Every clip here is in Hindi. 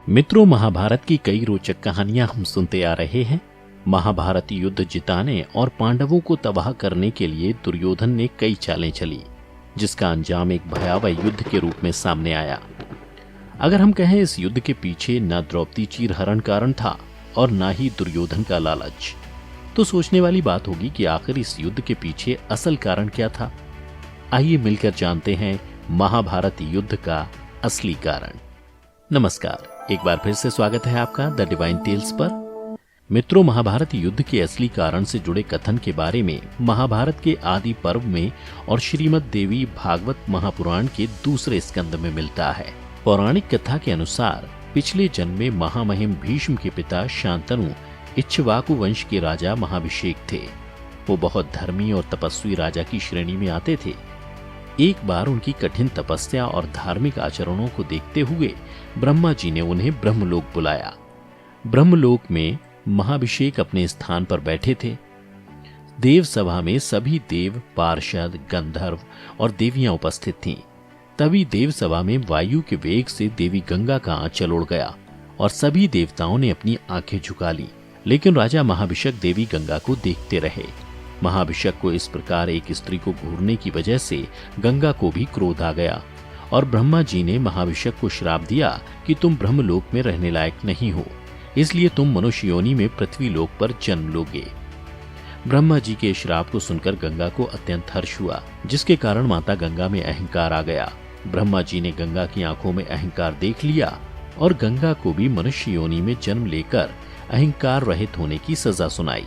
मित्रों, महाभारत की कई रोचक कहानियां हम सुनते आ रहे हैं। महाभारत युद्ध जिताने और पांडवों को तबाह करने के लिए दुर्योधन ने कई चालें चली, जिसका अंजाम एक भयावह युद्ध के रूप में सामने आया। अगर हम कहें, इस युद्ध के पीछे न द्रौपदी चीरहरण कारण था और न ही दुर्योधन का लालच, तो सोचने वाली बात होगी कि आखिर इस युद्ध के पीछे असल कारण क्या था। आइए मिलकर जानते हैं महाभारत युद्ध का असली कारण। नमस्कार, एक बार फिर से स्वागत है आपका द डिवाइन टेल्स पर। मित्रों, महाभारत युद्ध के असली कारण से जुड़े कथन के बारे में महाभारत के आदि पर्व में और श्रीमद् देवी भागवत महापुराण के दूसरे स्कंद में मिलता है। पौराणिक कथा के अनुसार पिछले जन्म में महामहिम भीष्म के पिता शांतनु इक्ष्वाकु वंश के राजा महाभिषेक थे। वो बहुत धर्मी और तपस्वी राजा की श्रेणी में आते थे। एक बार उनकी कठिन तपस्या और धार्मिक आचरणों को देखते हुए ब्रह्मा जी ने उन्हें ब्रह्मलोक बुलाया। ब्रह्मलोक में महाभिषेक अपने स्थान पर बैठे थे। देव सभा में सभी देव, पार्षद, गंधर्व और देवियां उपस्थित थीं। तभी देव सभा में वायु के वेग से देवी गंगा का आंचल उड़ गया और सभी देवताओं ने अपनी आंखें झुका ली। लेकिन राजा महाभिषेक देवी गंगा को देखते रहे। महाभिषेक को इस प्रकार एक स्त्री को घूरने की वजह से गंगा को भी क्रोध आ गया और ब्रह्मा जी ने महाभिषेक को श्राप दिया कि तुम ब्रह्मलोक में रहने लायक नहीं हो, इसलिए तुम मनुष्य योनि में पृथ्वी लोक पर जन्म लोगे। ब्रह्मा जी के श्राप को सुनकर गंगा को अत्यंत हर्ष हुआ, जिसके कारण माता गंगा में अहंकार आ गया। ब्रह्मा जी ने गंगा की आंखों में अहंकार देख लिया और गंगा को भी मनुष्य योनि में जन्म लेकर अहंकार रहित होने की सजा सुनाई।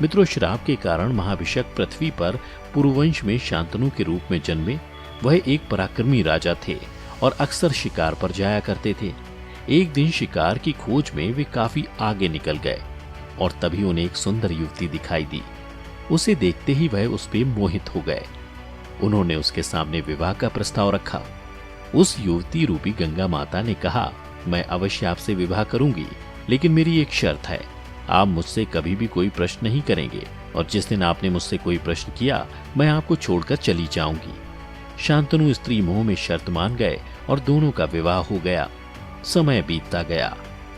मित्रों, श्राप के कारण महाभिषेक पृथ्वी पर पुरुवंश में शांतनु के रूप में जन्मे। वह एक पराक्रमी राजा थे और अक्सर शिकार पर जाया करते थे। एक दिन शिकार की खोज में वे काफी आगे निकल गए और तभी उन्हें एक सुंदर युवती दिखाई दी। उसे देखते ही वह उस पे मोहित हो गए। उन्होंने उसके सामने विवाह का प्रस्ताव रखा। उस युवती रूपी गंगा माता ने कहा, मैं अवश्य आपसे विवाह करूंगी, लेकिन मेरी एक शर्त है। आप मुझसे कभी भी कोई प्रश्न नहीं करेंगे और जिस दिन आपने मुझसे कोई प्रश्न किया, मैं आपको छोड़कर चली जाऊंगी। शांतनु स्त्री मोह में शर्त मान गए और दोनों का विवाह हो गया। समय बीतता गया।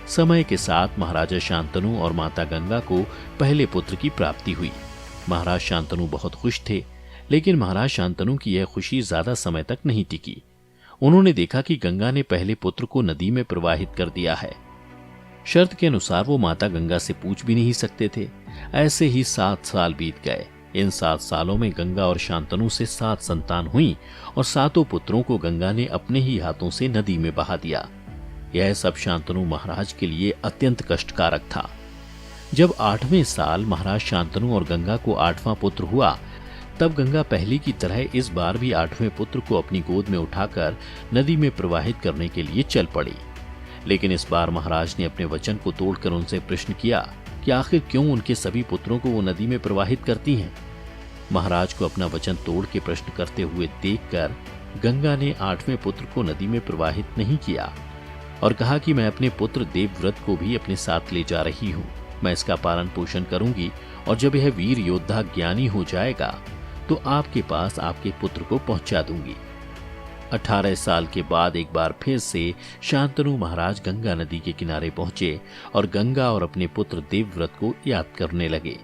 समय के साथ महाराजा शांतनु और माता गंगा को पहले पुत्र की प्राप्ति हुई। महाराज शांतनु बहुत खुश थे, लेकिन महाराज शांतनु की यह खुशी ज्यादा समय तक नहीं टिकी। उन्होंने देखा कि गंगा ने पहले पुत्र को नदी में प्रवाहित कर दिया है। शर्त के अनुसार वो माता गंगा से पूछ भी नहीं सकते थे। ऐसे ही 7 साल बीत गए। इन 7 सालों में गंगा और शांतनु से 7 संतान हुई और 7 पुत्रों को गंगा ने अपने ही हाथों से नदी में बहा दिया। यह सब शांतनु महाराज के लिए अत्यंत कष्टकारक था। जब 8वें साल महाराज शांतनु और गंगा को 8वां पुत्र हुआ, तब गंगा पहले की तरह इस बार भी 8वें पुत्र को अपनी गोद में उठाकर नदी में प्रवाहित करने के लिए चल पड़ी। लेकिन इस बार महाराज ने अपने वचन को तोड़कर उनसे प्रश्न किया कि आखिर क्यों उनके सभी पुत्रों को वो नदी में प्रवाहित करती हैं। महाराज को अपना वचन तोड़ के प्रश्न करते हुए देखकर गंगा ने 8वें पुत्र को नदी में प्रवाहित नहीं किया और कहा कि मैं अपने पुत्र देवव्रत को भी अपने साथ ले जा रही हूँ। मैं इसका पालन पोषण करूंगी और जब यह वीर योद्धा ज्ञानी हो जाएगा तो आपके पास आपके पुत्र को पहुंचा दूंगी। 18 साल के बाद एक बार फिर से शांतनु महाराज गंगा नदी के किनारे पहुंचे और गंगा और अपने पुत्र देवव्रत को याद करने लगे।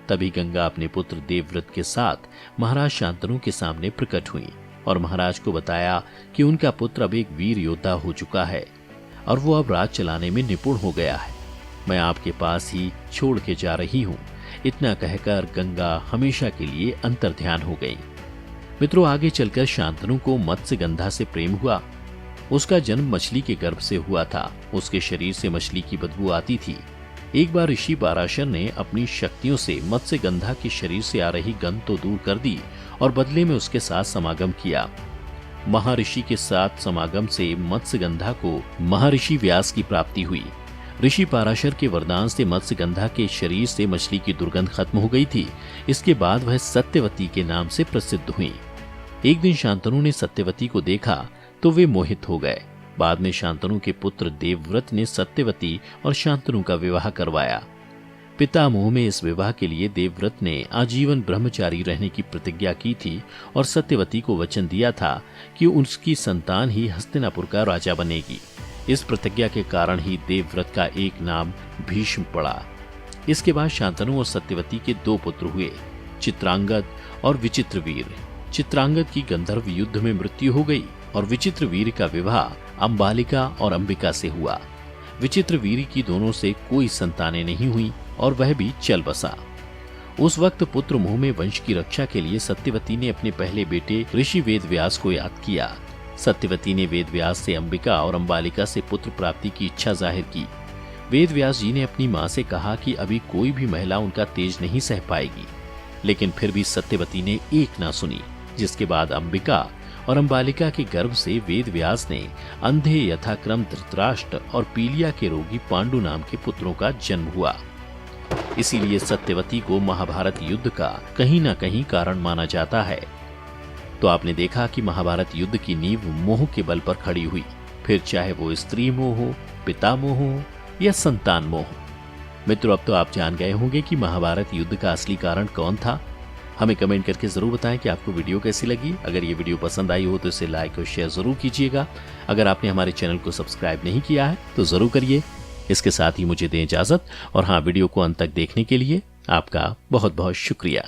तभी गंगा अपने पुत्र देवव्रत के साथ महाराज शांतनु के सामने प्रकट हुई और महाराज को बताया कि उनका पुत्र अब एक वीर योद्धा हो चुका है और वो अब राज चलाने में निपुण हो गया है। मैं आपके पास ही छोड़ के जा रही हूँ। इतना कहकर गंगा हमेशा के लिए अंतर्ध्यान हो गई। मित्रों, आगे चलकर शांतनु को मत्स्यगंधा से प्रेम हुआ। उसका जन्म मछली के गर्भ से हुआ था। उसके शरीर से मछली की बदबू आती थी। एक बार ऋषि पाराशर ने अपनी शक्तियों से मत्स्यगंधा के शरीर से आ रही गंध तो दूर कर दी और बदले में उसके साथ समागम किया। महर्षि के साथ समागम से मत्स्यगंधा को महर्षि व्यास की प्राप्ति हुई। ऋषि पाराशर के वरदान से मत्स्यगंधा के शरीर से मछली की दुर्गंध खत्म हो गई थी। इसके बाद वह सत्यवती के नाम से प्रसिद्ध हुई। एक दिन शांतनु ने सत्यवती को देखा तो वे मोहित हो गए। बाद में शांतनु के पुत्र देवव्रत ने सत्यवती और शांतनु का विवाह करवाया। पिता मोह में इस विवाह के लिए देवव्रत ने आजीवन ब्रह्मचारी रहने की प्रतिज्ञा की थी और सत्यवती को वचन दिया था कि उसकी संतान ही हस्तिनापुर का राजा बनेगी। इस प्रतिज्ञा के कारण ही देवव्रत का एक नाम भीष्म पड़ा। इसके बाद शांतनु और सत्यवती के 2 पुत्र हुए, चित्रांगद और विचित्रवीर। चित्रांगद की गंधर्व युद्ध में मृत्यु हो गई और विचित्रवीर का विवाह अंबालिका और अंबिका से हुआ। विचित्रवीर की दोनों से कोई संतानें नहीं हुई और वह भी चल बसा। उस वक्त पुत्र मोह में वंश की रक्षा के लिए सत्यवती ने अपने पहले बेटे ऋषि वेदव्यास को याद किया। सत्यवती ने वेदव्यास से अंबिका और अंबालिका से पुत्र प्राप्ति की इच्छा जाहिर की। वेदव्यास जी ने अपनी मां से कहा कि अभी कोई भी महिला उनका तेज नहीं सह पाएगी, लेकिन फिर भी सत्यवती ने एक ना सुनी, जिसके बाद अंबिका और अंबालिका के गर्भ से वेदव्यास ने अंधे यथाक्रम धृतराष्ट्र और पीलिया के रोगी पांडु नाम के पुत्रों का जन्म हुआ। इसीलिए सत्यवती को महाभारत युद्ध का कहीं ना कहीं कारण माना जाता है। तो आपने देखा कि महाभारत युद्ध की नींव मोह के बल पर खड़ी हुई, फिर चाहे वो स्त्री मोह हो, पिता मोह हो या संतान मोह। मित्रों, अब तो आप जान गए होंगे कि महाभारत युद्ध का असली कारण कौन था। हमें कमेंट करके जरूर बताएं कि आपको वीडियो कैसी लगी। अगर ये वीडियो पसंद आई हो तो इसे लाइक और शेयर जरूर कीजिएगा। अगर आपने हमारे चैनल को सब्सक्राइब नहीं किया है तो जरूर करिए। इसके साथ ही मुझे दें इजाजत, और हाँ, वीडियो को अंत तक देखने के लिए आपका बहुत बहुत शुक्रिया।